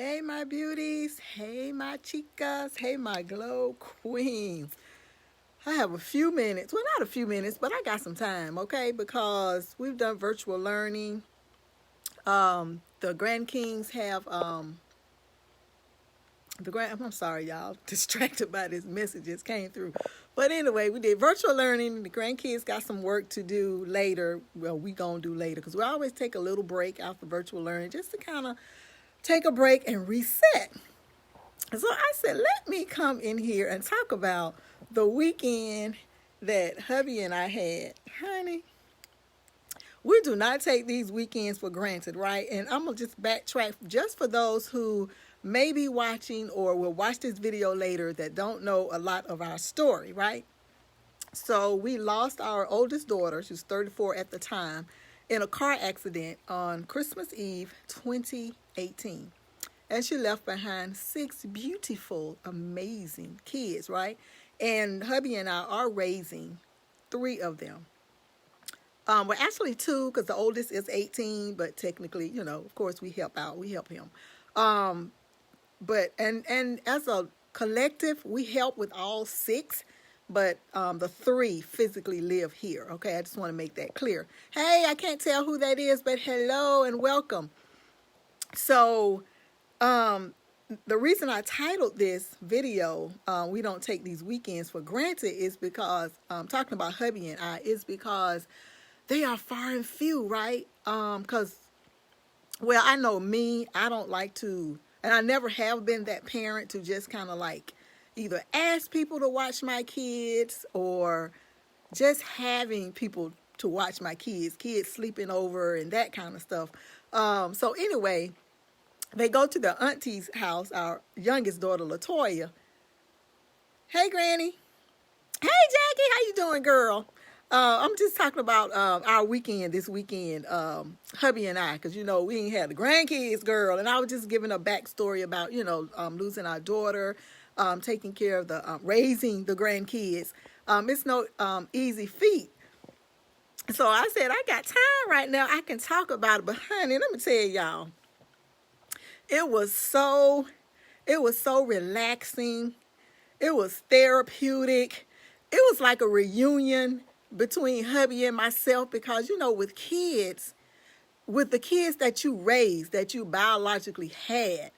Hey, my beauties. Hey, my chicas. Hey, my glow queens. I have a few minutes. Well, not a few minutes, but I got some time, okay? Because we've done virtual learning. The Grand Kings have I'm sorry, y'all. Distracted by this message just came through. But anyway, we did virtual learning. The grandkids got some work to do later. Well, we gonna do later because we always take a little break after virtual learning just to kind of take a break and reset. So I said, let me come in here and talk about the weekend that hubby and I had. Honey, we do not take these weekends for granted, right? And I'm going to just backtrack just for those who may be watching or will watch this video later that don't know a lot of our story, right? So we lost our oldest daughter, she was 34 at the time, in a car accident on Christmas Eve 2018. And she left behind 6 beautiful, amazing kids, right? And hubby and I are raising 3 of them. Well, actually 2, because the oldest is 18, but technically, of course, we help out. We help him. But as a collective, we help with all 6, but the 3 physically live here. Okay, I just want to make that clear. Hey, I can't tell who that is, but hello and welcome. So, the reason I titled this video, we don't take these weekends for granted, is because talking about hubby and I is because they are far and few, right? Because, well, I know me, I don't like to, and I never have been that parent to just kind of like either ask people to watch my kids or just having people to watch my kids sleeping over and that kind of stuff. So anyway, they go to the auntie's house, our youngest daughter, LaToya. Hey, Granny. Hey, Jackie. How you doing, girl? I'm just talking about our weekend this weekend, hubby and I, because, we ain't had the grandkids, girl. And I was just giving a backstory about, losing our daughter, taking care of raising the grandkids. It's no easy feat. So I said, I got time right now. I can talk about it. But, honey, let me tell y'all. It was so relaxing. It was therapeutic. It was like a reunion between hubby and myself because, with the kids that you raised, that you biologically had,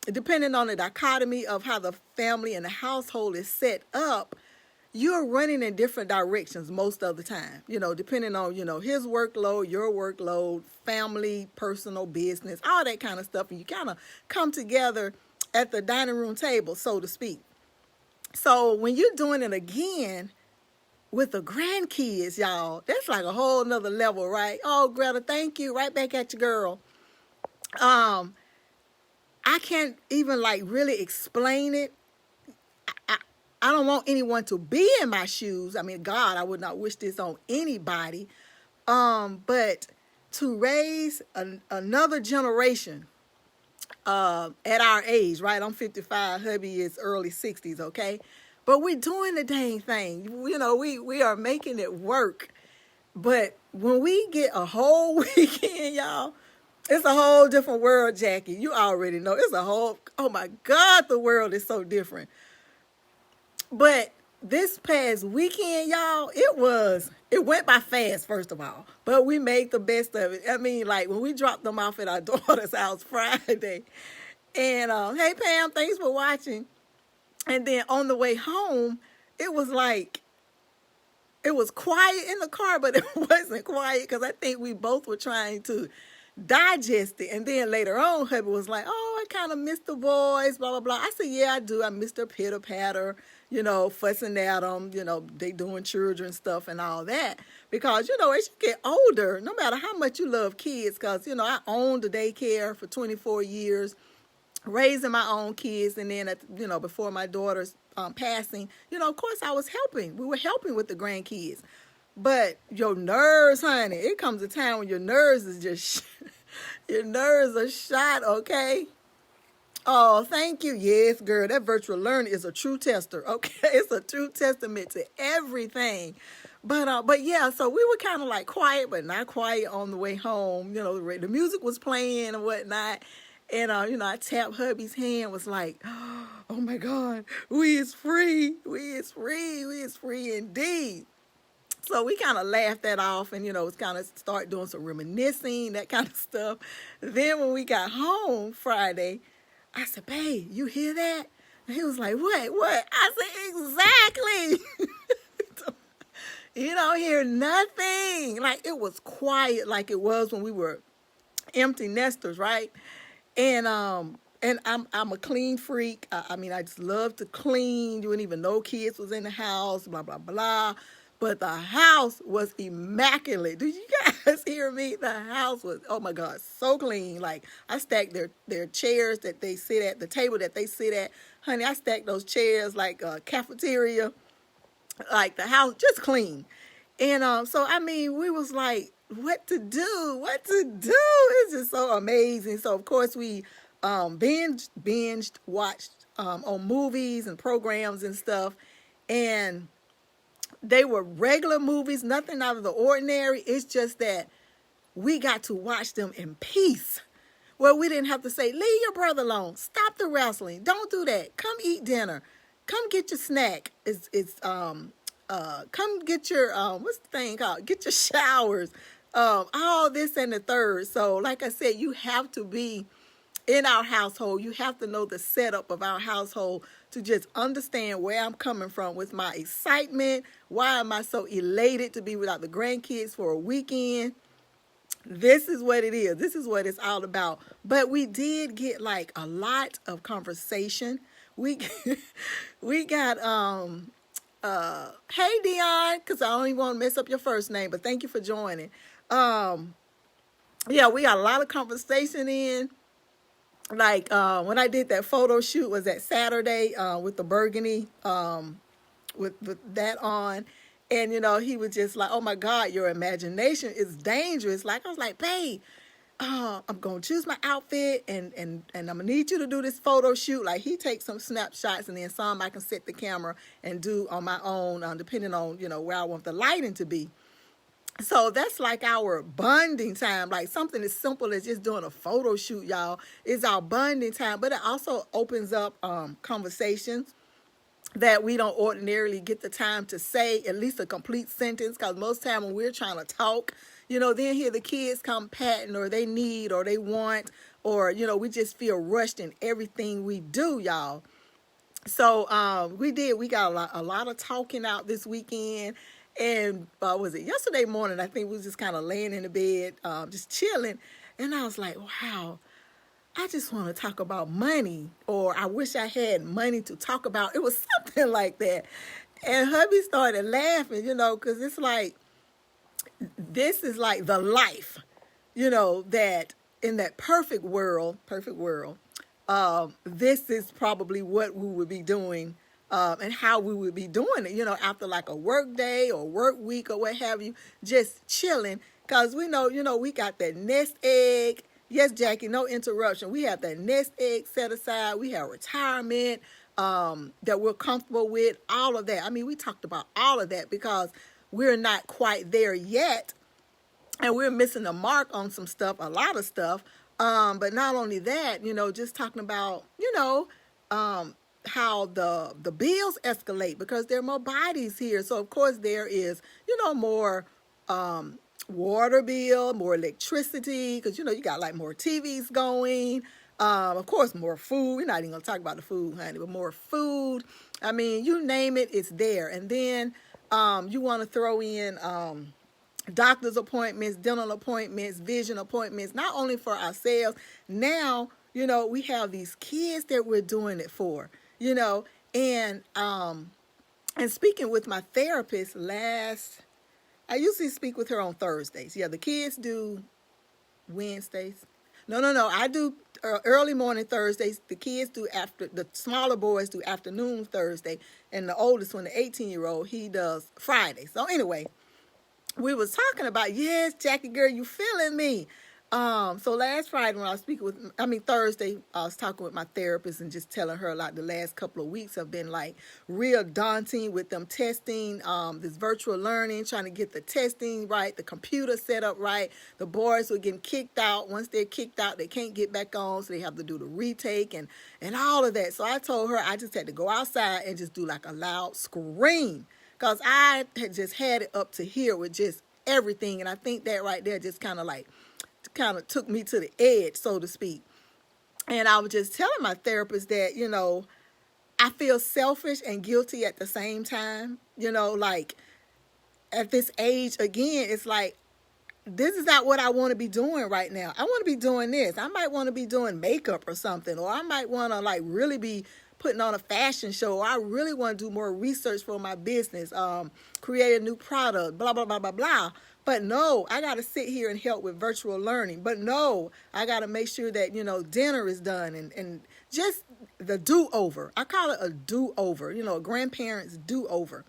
depending on the dichotomy of how the family and the household is set up, you're running in different directions most of the time, depending on, his workload, your workload, family, personal business, all that kind of stuff. And you kind of come together at the dining room table, so to speak. So when you're doing it again with the grandkids, y'all, that's like a whole nother level, right? Oh, Greta, thank you. Right back at you, girl. I can't even really explain it. I don't want anyone to be in my shoes. I mean, God, I would not wish this on anybody. But to raise another generation at our age, right? I'm 55, hubby is early 60s, okay? But we're doing the dang thing. We are making it work. But when we get a whole weekend, y'all, it's a whole different world, Jackie. You already know. Oh my God, the world is so different. But this past weekend, y'all, it went by fast, first of all. But we made the best of it. I mean, like when we dropped them off at our daughter's house Friday. And, hey, Pam, thanks for watching. And then on the way home, it was quiet in the car, but it wasn't quiet because I think we both were trying to digest it. And then later on, hubby was like, oh, I kind of miss the boys, blah, blah, blah. I said, yeah, I do. I miss their pitter patter, fussing at them, they doing children stuff and all that. Because, as you get older, no matter how much you love kids, because, I owned the daycare for 24 years, raising my own kids. And then, before my daughter's passing, of course I was helping. We were helping with the grandkids. But your nerves, honey, it comes a time when your nerves is just, your nerves are shot, okay? Oh, thank you. Yes, girl, that virtual learning is a true tester, okay? It's a true testament to everything. But yeah, so we were kind of quiet, but not quiet on the way home. The music was playing and whatnot. And, I tapped hubby's hand, was like, oh my God, we is free. We is free. We is free indeed. So we kind of laughed that off and, it's kind of start doing some reminiscing, that kind of stuff. Then when we got home Friday, I said, babe, you hear that? And he was like, what? I said, exactly. You don't hear nothing. Like, it was quiet like it was when we were empty nesters, right? And I'm a clean freak. I mean, I just love to clean. You wouldn't even know kids was in the house, blah, blah, blah. But the house was immaculate. Did you guys hear me? The house was, oh my God, so clean. Like, I stacked their chairs that they sit at, the table that they sit at. Honey, I stacked those chairs like a cafeteria, like the house, just clean. And so, I mean, we was like, what to do? It's just so amazing. So, of course, we binged, watched on movies and programs and stuff. And they were regular movies, nothing out of the ordinary. It's just that we got to watch them in peace. Well, we didn't have to say, leave your brother alone. Stop the wrestling. Don't do that. Come eat dinner. Come get your snack. Come get your, what's the thing called? Get your showers. All this and the third. So, like I said, you have to be in our household. You have to know the setup of our household to just understand where I'm coming from with my excitement. Why am I so elated to be without the grandkids for a weekend? This is what it is. This is what it's all about. But we did get like a lot of conversation. We we got hey Dion, because I don't even want to mess up your first name, but thank you for joining. Yeah, we got a lot of conversation in. Like when I did that photo shoot was that Saturday with the burgundy with that on. And, he was just like, oh, my God, your imagination is dangerous. Like, I was like, babe, I'm going to choose my outfit and I'm going to need you to do this photo shoot. Like, he takes some snapshots and then some I can set the camera and do on my own, depending on, where I want the lighting to be. So that's like our bonding time, like something as simple as just doing a photo shoot, y'all, is our bonding time. But it also opens up conversations that we don't ordinarily get the time to say at least a complete sentence, because most time when we're trying to talk, then hear the kids come patting or they need or they want, or, we just feel rushed in everything we do, y'all. So we got a lot of talking out this weekend. And was it yesterday morning? I think we was just kind of laying in the bed, just chilling. And I was like, wow, I just want to talk about money, or I wish I had money to talk about. It was something like that. And hubby started laughing, because it's like, this is like the life, that in that perfect world, this is probably what we would be doing and how we would be doing it, after like a work day or work week or what have you, just chilling. Because we know, we got that nest egg. Yes, Jackie, no interruption. We have that nest egg set aside. We have retirement that we're comfortable with, all of that. I mean, we talked about all of that because we're not quite there yet. And we're missing the mark on some stuff, a lot of stuff. But not only that, just talking about, how the bills escalate because there are more bodies here. So, of course, there is, more water bill, more electricity, because, you got like more TVs going. Of course, more food. We're not even going to talk about the food, honey, but more food. I mean, you name it, it's there. And then you want to throw in doctor's appointments, dental appointments, vision appointments, not only for ourselves. Now, we have these kids that we're doing it for, and speaking with my therapist I usually speak with her on Thursdays. Yeah, the kids do Wednesdays. No. I do early morning Thursdays. The kids do the smaller boys do afternoon Thursday. And the oldest one, the 18-year-old, he does Friday. So anyway, we was talking about, yes, Jackie girl, you feeling me. So last Friday when I was speaking Thursday, I was talking with my therapist and just telling her like the last couple of weeks have been like real daunting with them testing, this virtual learning, trying to get the testing right, the computer set up right. The boys were getting kicked out. Once they're kicked out, they can't get back on, so they have to do the retake and all of that. So I told her I just had to go outside and just do like a loud scream because I had just had it up to here with just everything. And I think that right there just kind of took me to the edge, so to speak. And I was just telling my therapist that, I feel selfish and guilty at the same time. Like at this age, again, it's like, this is not what I want to be doing right now. I want to be doing this. I might want to be doing makeup or something, or I might want to like really be putting on a fashion show. Or I really want to do more research for my business, create a new product, blah, blah, blah, blah, blah. But no, I got to sit here and help with virtual learning. But no, I got to make sure that, dinner is done and just the do-over. I call it a do-over, a grandparent's do-over.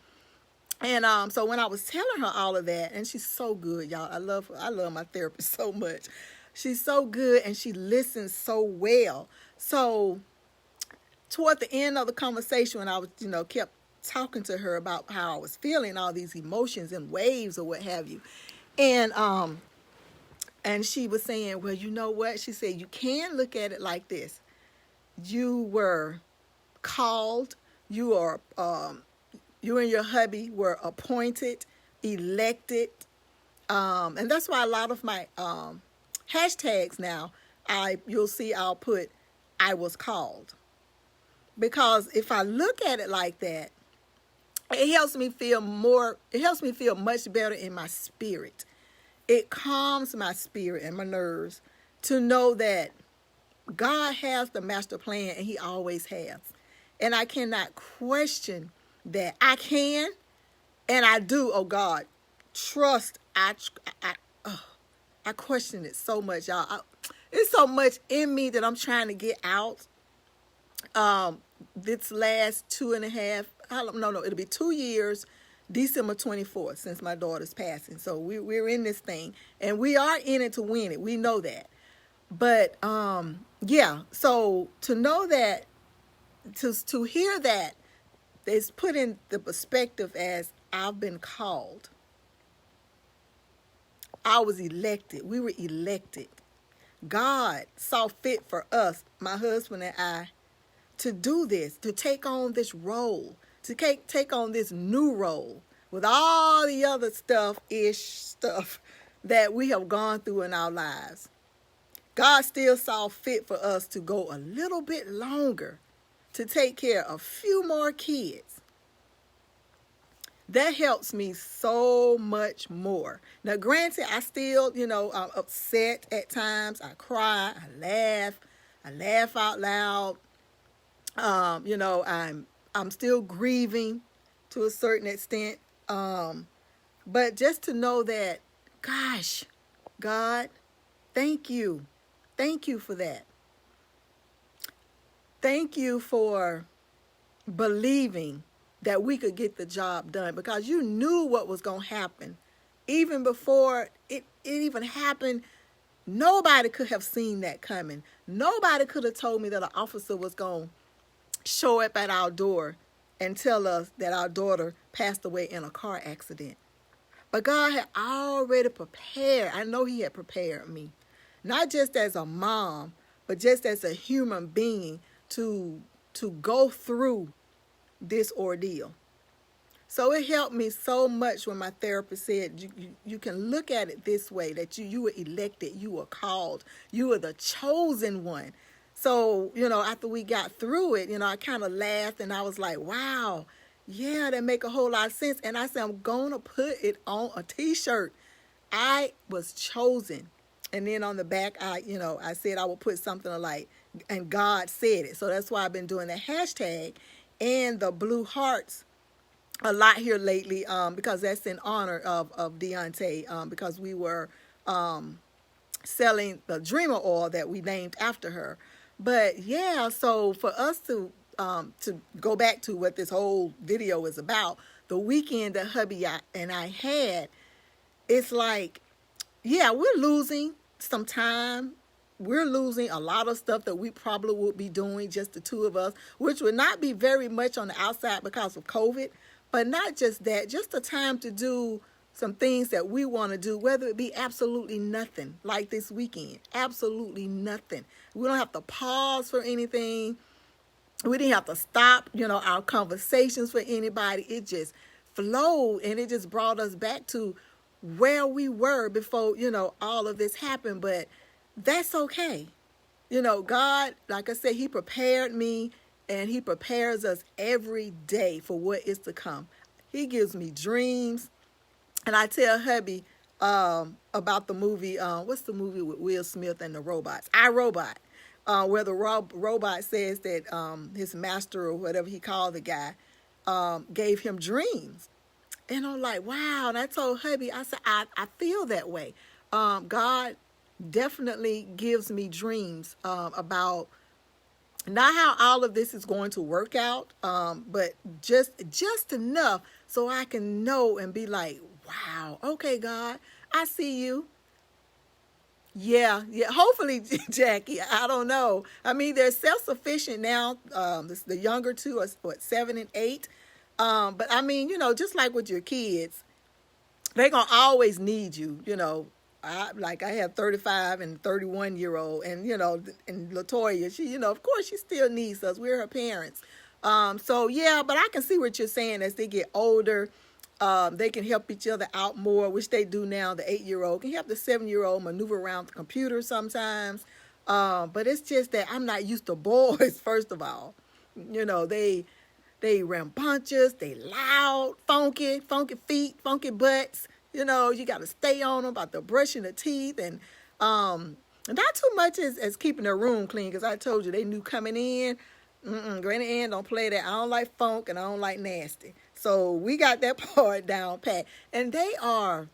And so when I was telling her all of that, and she's so good, y'all. I love my therapist so much. She's so good and she listens so well. So toward the end of the conversation, when I was, kept talking to her about how I was feeling, all these emotions and waves or what have you. And she was saying, well, you know what? She said, you can look at it like this. You were called, you and your hubby were appointed, elected. And that's why a lot of my hashtags now, you'll see I'll put, I was called. Because if I look at it like that, it helps me feel much better in my spirit. It calms my spirit and my nerves to know that God has the master plan and he always has. And I cannot question that. I can and I do, oh God, trust. I question it so much, y'all. It's so much in me that I'm trying to get out. This last 2.5, it'll be 2 years, December 24th, since my daughter's passing. So we're in this thing, and we are in it to win it. We know that. But, so to know that, to hear that, it's put in the perspective as I've been called. I was elected. We were elected. God saw fit for us, my husband and I, to do this, to take on this role, to take on this new role with all the other stuff that we have gone through in our lives. God still saw fit for us to go a little bit longer to take care of a few more kids. That helps me so much more. Now, granted, I still, I'm upset at times. I cry, I laugh out loud. I'm still grieving to a certain extent. But just to know that, gosh, God, thank you. Thank you for that. Thank you for believing that we could get the job done, because you knew what was going to happen. Even before it even happened, nobody could have seen that coming. Nobody could have told me that an officer was going to show up at our door and tell us that our daughter passed away in a car accident. But God had already prepared. I know he had prepared me, not just as a mom, but just as a human being to go through this ordeal. So it helped me so much when my therapist said, you can look at it this way, that you were elected, you were called, you were the chosen one. So, after we got through it, I kind of laughed and I was like, wow, yeah, that make a whole lot of sense. And I said, I'm going to put it on a t-shirt. I was chosen. And then on the back, I said I would put something like, and God said it. So that's why I've been doing the hashtag and the blue hearts a lot here lately, because that's in honor of Deontay, because we were selling the Dreamer oil that we named after her. But yeah, so for us to go back to what this whole video is about, the weekend that hubby and I had, it's like, yeah, we're losing. some time. We're losing a lot of stuff that we probably would be doing, just the two of us, which would not be very much on the outside because of COVID. But not just that, just the time to do some things that we want to do, whether it be absolutely nothing, like this weekend. Absolutely nothing. We don't have to pause for anything. We didn't have to stop, our conversations for anybody. It just flowed, and it just brought us back to where we were before, all of this happened. But that's okay. God, like I said, he prepared me, and he prepares us every day for what is to come. He gives me dreams. And I tell hubby about the movie, what's the movie with Will Smith and the robots? I, Robot. Where the robot says that his master, or whatever he called the guy, gave him dreams. And I'm like, wow. And I told hubby, I said, I feel that way. God definitely gives me dreams about not how all of this is going to work out, but just enough so I can know and be like, wow, okay, God, I see you. Yeah. Hopefully, Jackie, I don't know. I mean, they're self-sufficient now. The younger two are 7 and 8. But I mean, just like with your kids, they're going to always need you, I have 35 and 31-year-old, and, and Latoya, she, of course she still needs us. We're her parents. So yeah, but I can see what you're saying. As they get older, they can help each other out more, which they do now. The 8-year-old can help the 7-year-old maneuver around the computer sometimes. But it's just that I'm not used to boys, first of all. They rambunctious, they loud, funky feet, funky butts. You got to stay on them about the brushing the teeth, and not too much as keeping their room clean, because I told you they knew coming in. Granny Ann don't play that. I don't like funk, and I don't like nasty. So we got that part down pat. And they are,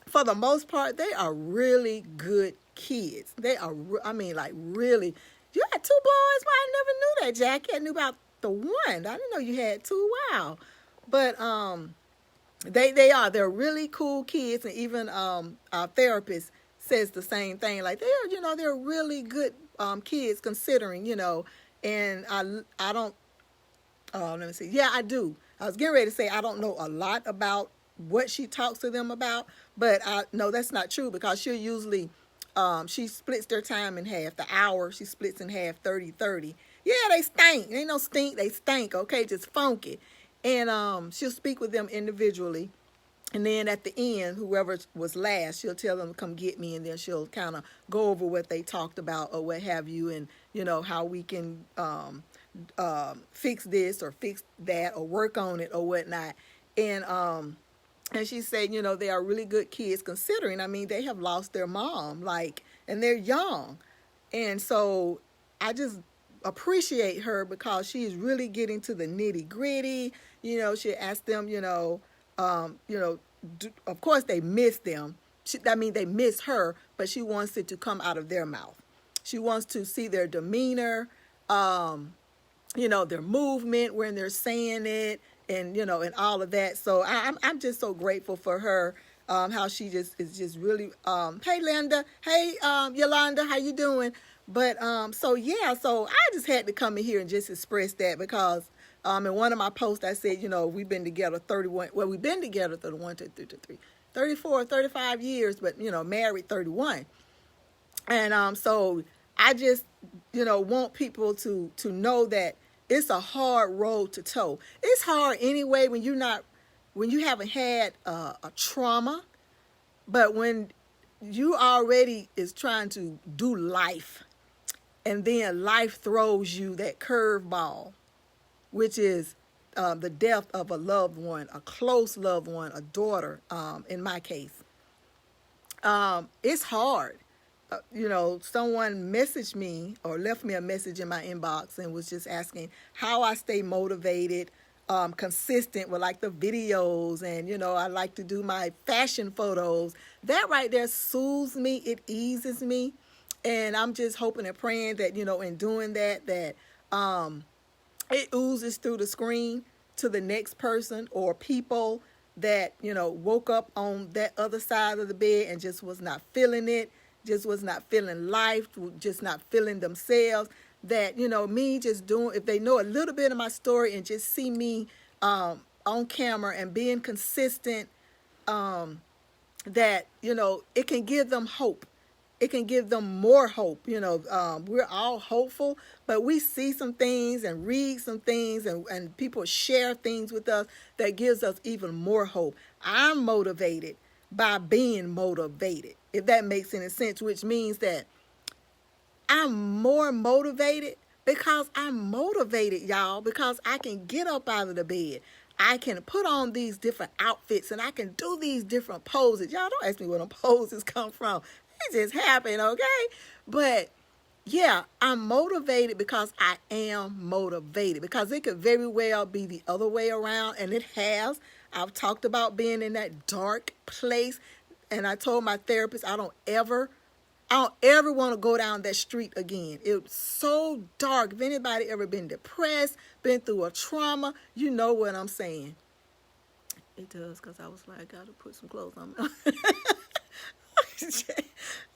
for the most part, they are really good kids. They are, really. You had 2 boys? Well, I never knew that, Jackie. I knew about the one. I didn't know you had 2. Wow. But they're really cool kids, and even our therapist says the same thing. Like they're really good kids, considering, and I don't, let me see. Yeah, I do. I was getting ready to say I don't know a lot about what she talks to them about, but no, that's not true, because she'll usually, she splits their time in half. The hour she splits in half, 30. Yeah, they stink. Ain't no stink, they stink, okay, just funky. And she'll speak with them individually. And then at the end, whoever was last, she'll tell them to come get me, and then she'll kind of go over what they talked about or what have you, and, how we can fix this or fix that or work on it or whatnot. And she said, they are really good kids, considering, they have lost their mom, and they're young. And so I just appreciate her, because she's really getting to the nitty gritty. She asked them, of course they miss them. They miss her, but she wants it to come out of their mouth. She wants to see their demeanor, their movement when they're saying it, and, and all of that. So I'm just so grateful for her, how she just is just really, hey, Linda, hey, Yolanda, how you doing? But, so I just had to come in here and just express that, because in one of my posts, I said, we've been together 34, 35 years, but, married 31. And so I just, want people to know that it's a hard road to toe. It's hard anyway when you haven't had a trauma, but when you already is trying to do life, and then life throws you that curveball, which is the death of a loved one, a close loved one, a daughter, in my case. It's hard. Someone messaged me or left me a message in my inbox and was just asking how I stay motivated, consistent with the videos, and, I like to do my fashion photos. That right there soothes me. It eases me. And I'm just hoping and praying that, in doing that, it oozes through the screen to the next person or people that, woke up on that other side of the bed and just was not feeling it. just was not feeling life, just not feeling themselves, that, me just doing, if they know a little bit of my story and just see me on camera and being consistent, that, it can give them hope. It can give them more hope. We're all hopeful, but we see some things and read some things, and people share things with us that gives us even more hope. I'm motivated by being motivated, if that makes any sense, which means that I'm more motivated because I'm motivated, y'all, because I can get up out of the bed. I can put on these different outfits and I can do these different poses. Y'all don't ask me where the poses come from. They just happen, okay? But yeah, I'm motivated because I am motivated, because it could very well be the other way around, and it has. I've talked about being in that dark place, and I told my therapist I don't ever want to go down that street again. It's so dark. If anybody ever been depressed, been through a trauma, you know what I'm saying. It does, because I was like, I got to put some clothes on.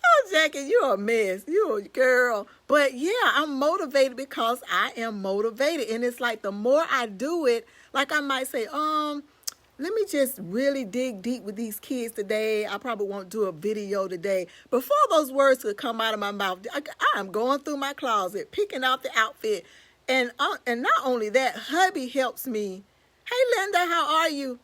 Oh, Jackie, you're a mess. You're a girl. But yeah, I'm motivated because I am motivated. And it's like the more I do it, like I might say, let me just really dig deep with these kids today. I probably won't do a video today. Before those words could come out of my mouth, I'm going through my closet, picking out the outfit. And not only that, hubby helps me. Hey, Linda, how are you?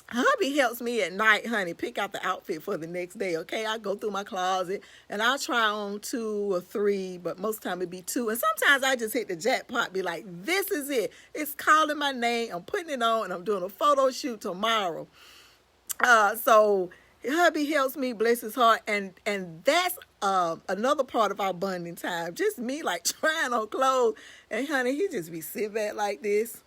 Hubby helps me at night, honey, pick out the outfit for the next day, okay? I go through my closet, and I'll try on 2 or 3, but most of the time it'd be 2. And sometimes I just hit the jackpot, be like, this is it. It's calling my name. I'm putting it on, and I'm doing a photo shoot tomorrow. So hubby helps me, bless his heart, and that's another part of our bonding time. Just me, like, trying on clothes. And, honey, he just be sitting back like this.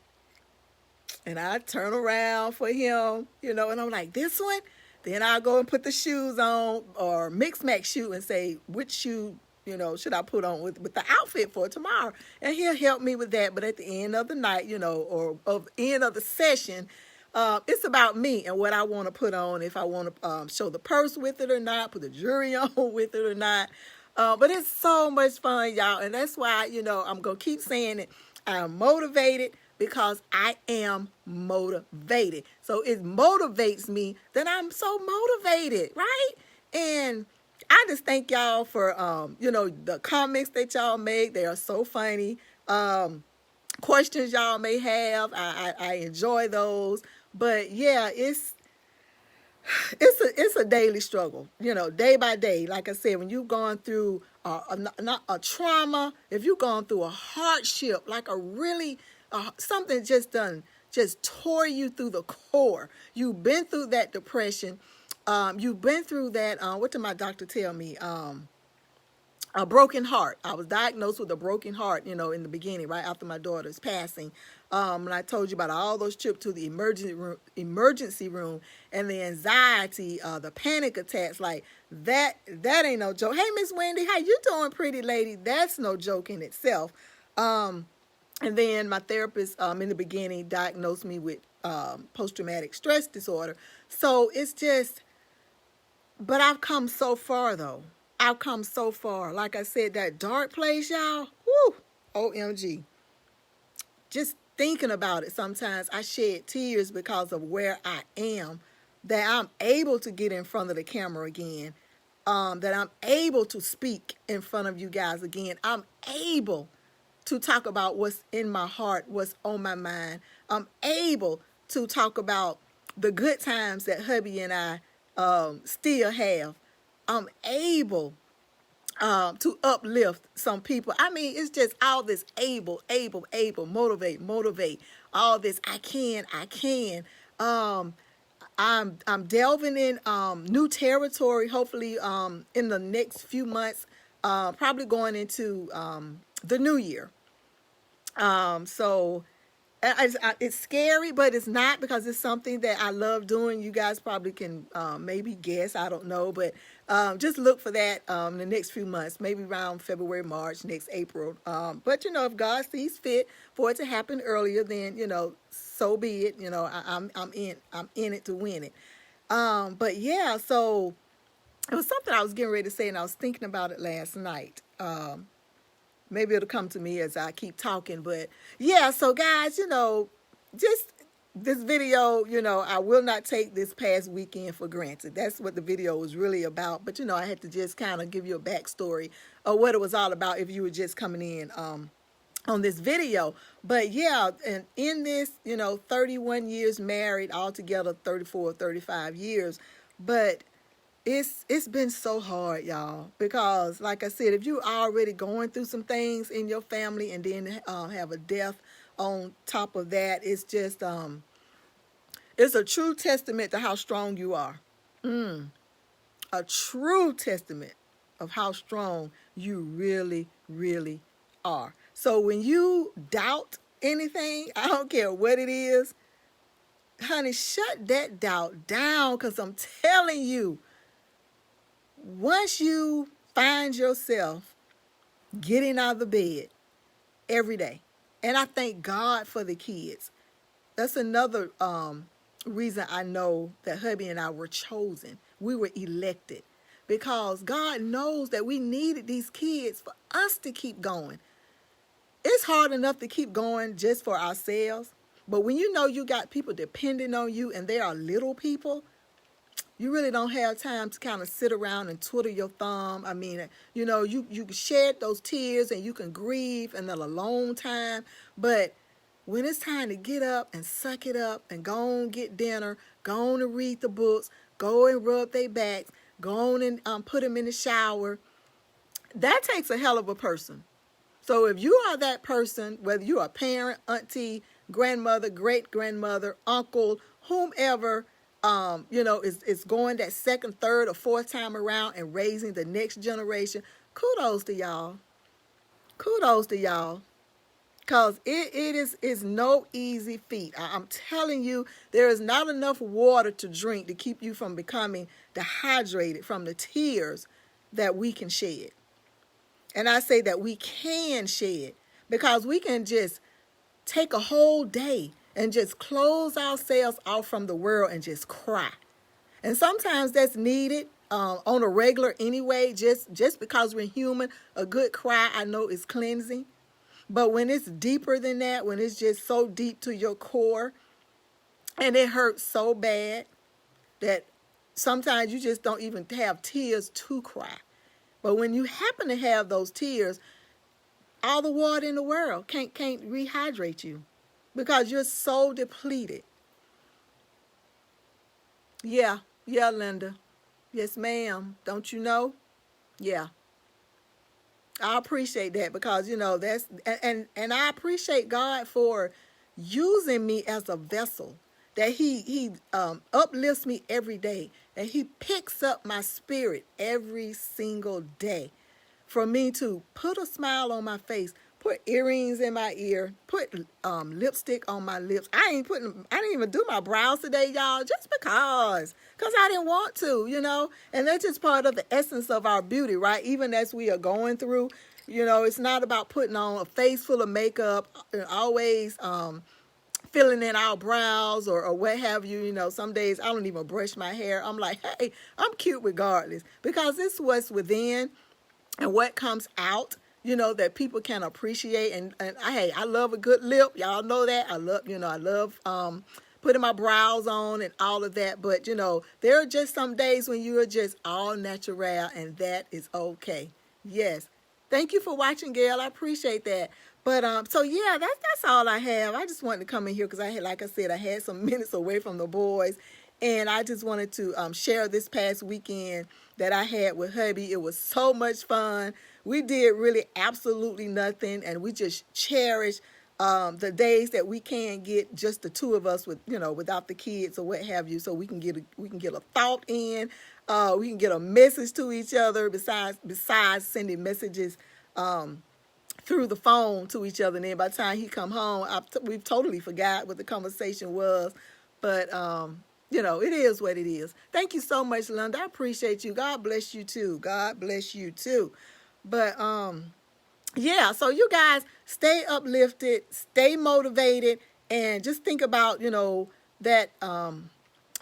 And I turn around for him, and I'm like, this one? Then I'll go and put the shoes on, or mix match shoe, and say, which shoe, should I put on with the outfit for tomorrow? And he'll help me with that. But at the end of the night, or of the end of the session, it's about me and what I want to put on, if I want to show the purse with it or not, put the jewelry on with it or not. But it's so much fun, y'all. And that's why, I'm going to keep saying it. I'm motivated because I am motivated. So it motivates me that I'm so motivated, right? And I just thank y'all for, the comments that y'all make. They are so funny. Questions y'all may have, I enjoy those. But yeah, it's a daily struggle, day by day. Like I said, when you've gone through not a trauma, if you've gone through a hardship, like a really something just tore you through the core. You've been through that depression. You've been through that. What did my doctor tell me? A broken heart. I was diagnosed with a broken heart, in the beginning, right after my daughter's passing. And I told you about all those trips to the emergency room, and the anxiety, the panic attacks, like that ain't no joke. Hey, Miss Wendy, how you doing, pretty lady? That's no joke in itself. And then my therapist in the beginning diagnosed me with post-traumatic stress disorder. So it's just, but I've come so far, though. I've come so far. Like I said, that dark place, y'all, whoo, OMG. Just thinking about it, sometimes I shed tears because of where I am, that I'm able to get in front of the camera again, that I'm able to speak in front of you guys again. I'm able to talk about what's in my heart, what's on my mind. I'm able to talk about the good times that hubby and I still have. I'm able to uplift some people. I mean, it's just all this able, motivate, all this I can. I'm delving in new territory, hopefully in the next few months, probably going into the new year. So it's scary, but it's not, because it's something that I love doing. You guys probably can maybe guess, I don't know, but just look for that in the next few months, maybe around February, March, next April. But if God sees fit for it to happen earlier, then so be it. I'm in it to win it. But yeah, so it was something I was getting ready to say, and I was thinking about it last night. Maybe it'll come to me as I keep talking. But yeah, so guys, just this video, I will not take this past weekend for granted. That's what the video was really about. But, I had to just kind of give you a backstory of what it was all about if you were just coming in on this video. But yeah, and in this, 31 years married, altogether 34, 35 years. But it's been so hard, y'all, because like I said, if you're already going through some things in your family and then have a death on top of that, it's just it's a true testament to how strong you are. A true testament of how strong you really, really are. So when you doubt anything, I don't care what it is, honey, shut that doubt down, because I'm telling you, once you find yourself getting out of the bed every day, and I thank God for the kids. That's another reason I know that hubby and I were chosen. We were elected because God knows that we needed these kids for us to keep going. It's hard enough to keep going just for ourselves, but when you know you got people depending on you and they are little people, you really don't have time to kind of sit around and twiddle your thumb. I mean, you can shed those tears and you can grieve in a long time. But when it's time to get up and suck it up and go on get dinner, go on and read the books, go and rub their backs, go on and put them in the shower, that takes a hell of a person. So if you are that person, whether you're a parent, auntie, grandmother, great-grandmother, uncle, whomever, is going that second, third, or fourth time around and raising the next generation, kudos to y'all. Kudos to y'all. Because it is no easy feat. I'm telling you, there is not enough water to drink to keep you from becoming dehydrated from the tears that we can shed. And I say that we can shed because we can just take a whole day and just close ourselves off from the world and just cry. And sometimes that's needed on a regular anyway, just because we're human. A good cry, I know, is cleansing. But when it's deeper than that, when it's just so deep to your core and it hurts so bad that sometimes you just don't even have tears to cry. But when you happen to have those tears, all the water in the world can't rehydrate you because you're so depleted. Yeah, Linda. Yes, ma'am. Don't you know? Yeah. I appreciate that because, that's, and I appreciate God for using me as a vessel, that he uplifts me every day, and he picks up my spirit every single day for me to put a smile on my face, put earrings in my ear, put lipstick on my lips. I didn't even do my brows today, y'all, just because I didn't want to, and that's just part of the essence of our beauty, right? Even as we are going through, it's not about putting on a face full of makeup and always filling in our brows or what have you. Some days I don't even brush my hair. I'm like, hey, I'm cute regardless, because it's what's within and what comes out, that people can appreciate. And I love a good lip. Y'all know that. I love putting my brows on and all of that. But, there are just some days when you are just all natural, and that is okay. Yes. Thank you for watching, Gail. I appreciate that. But, so yeah, that's all I have. I just wanted to come in here because like I said, I had some minutes away from the boys. And I just wanted to share this past weekend that I had with hubby. It was so much fun. We did really absolutely nothing, and we just cherish the days that we can get just the two of us with, without the kids or what have you, so we can get a thought in. We can get a message to each other besides sending messages through the phone to each other. And then by the time he come home, we've totally forgot what the conversation was. But it is what it is. Thank you so much, Linda. I appreciate you. God bless you too. God bless you too. But yeah, so you guys stay uplifted, stay motivated, and just think about, that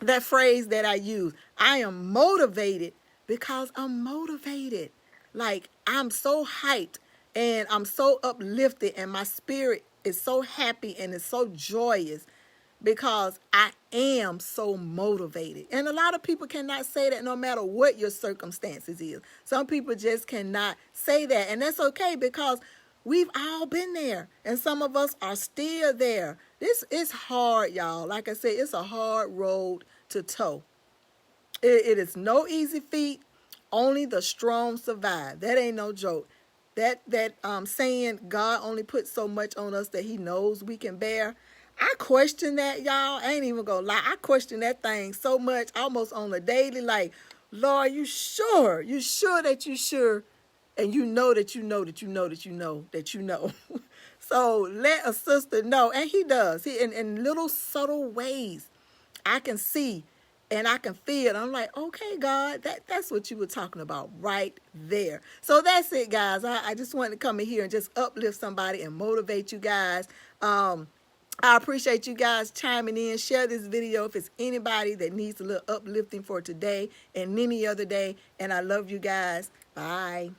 that phrase that I use. I am motivated Because I'm motivated. Like, I'm so hyped and I'm so uplifted, and my spirit is so happy and it's so joyous because I am so motivated. And a lot of people cannot say that no matter what your circumstances is. Some people just cannot say that. And that's okay because we've all been there. And some of us are still there. This is hard, y'all. Like I said, it's a hard road to toe. It is no easy feat. Only the strong survive. That ain't no joke. That saying, God only puts so much on us that he knows we can bear. I question that, y'all. I ain't even gonna lie. I question that thing so much, almost on a daily. Like, Lord, you sure? You sure that you sure? And you know that you know that you know that you know that you know. So let a sister know. And he does. He in little subtle ways. I can see and I can feel. I'm like, okay, God, that's what you were talking about right there. So that's it, guys. I just wanted to come in here and just uplift somebody and motivate you guys. I appreciate you guys chiming in. Share this video if it's anybody that needs a little uplifting for today and any other day. And I love you guys. Bye.